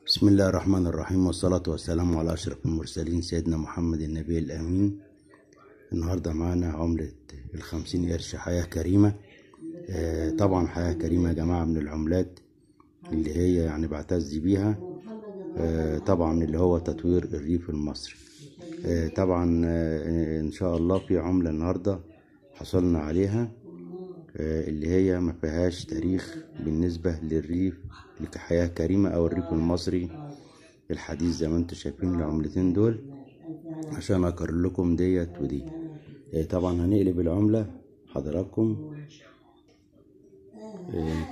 بسم الله الرحمن الرحيم، والصلاة والسلام على أشرف المرسلين سيدنا محمد النبي الأمين. النهاردة معانا عملة 50 قرش حياة كريمة. طبعا حياة كريمة يا جماعة من العملات اللي هي يعني بعتز بيها، طبعا اللي هو تطوير الريف المصري. طبعا إن شاء الله في عملة النهاردة حصلنا عليها، اللي هي ما فيهاش تاريخ بالنسبة للريف كحياة كريمة أو الريف المصري الحديث زي ما انتم شايفين العملتين دول، عشان أقرر لكم ديت ودي. طبعا هنقلب العملة حضراتكم.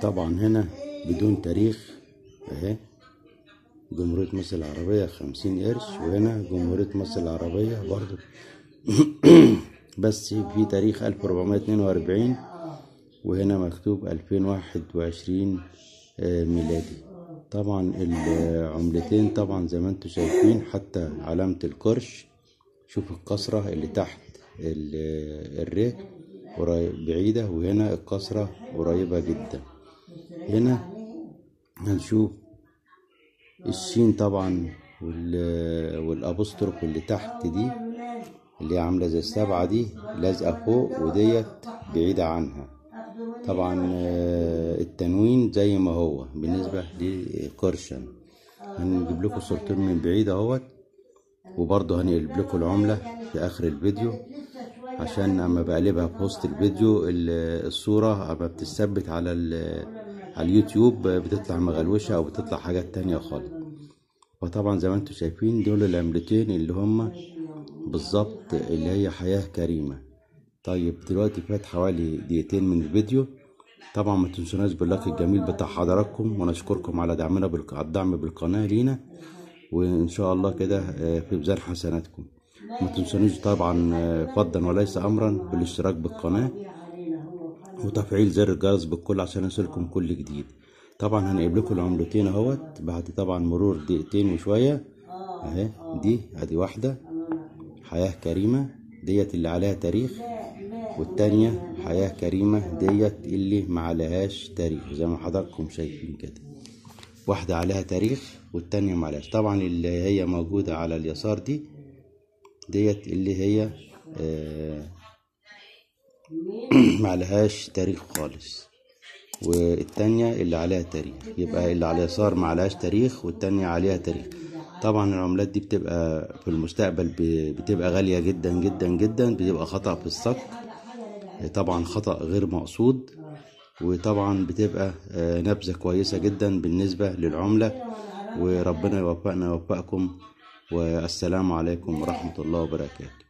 طبعا هنا بدون تاريخ اهي جمهورية مصر العربية 50 قرش، وهنا جمهورية مصر العربية برضو بس في تاريخ 1442، وهنا مكتوب 2021 ميلادي. طبعا العملتين طبعا زي ما انتم شايفين حتى علامة القرش، شوف الكسرة اللي تحت الر بعيدة، وهنا الكسرة قريبة جدا. هنا هنشوف الشين طبعا والابوستروف اللي تحت دي اللي عاملة زي السبعة دي لازقة فوق، وديت بعيدة عنها. طبعا التنوين زي ما هو بالنسبة لقرشا. هنجيب لكم صورتين من بعيد اهوت، وبرضه هنقلب لكم العملة في اخر الفيديو، عشان اما بقلبها في وسط الفيديو الصورة اما بتثبت على اليوتيوب بتطلع مغلوشة او بتطلع حاجات تانية خالص. وطبعا زي ما انتم شايفين دول العملتين اللي هما بالظبط اللي هي حياة كريمة. طيب دلوقتي فات حوالي دقيقتين من الفيديو. طبعا ما تنسوناش باللايك الجميل بتاع حضراتكم، ونشكركم على دعمنا الدعم بالقناة لينا، وان شاء الله كده في ميزان حسناتكم. ما تنسونيش طبعا فضلا وليس امرا بالاشتراك بالقناة وتفعيل زر الجرس بالكل عشان يصلكم كل جديد. طبعا هنقلب لكم العملتين اهوت بعد طبعا مرور دقيقتين وشوية اهي. دي ادي واحدة حياة كريمة ديت اللي عليها تاريخ، والتانية حياة كريمة ديت اللي ما عليهاش تاريخ زي ما حضراتكم شايفين كده. واحدة عليها تاريخ والتانية ما عليهاش. طبعا اللي هي موجودة على اليسار ديت اللي هي ما عليهاش تاريخ خالص، والتانية اللي عليها تاريخ. يبقى اللي على اليسار ما عليهاش تاريخ والتانية عليها تاريخ. طبعا العملات دي بتبقى في المستقبل بتبقى غالية جدا جدا جدا، بتبقى خطأ في الصك، طبعا خطأ غير مقصود، وطبعا بتبقى نبذة كويسة جدا بالنسبة للعملة. وربنا يوفقنا ويوفقكم، والسلام عليكم ورحمة الله وبركاته.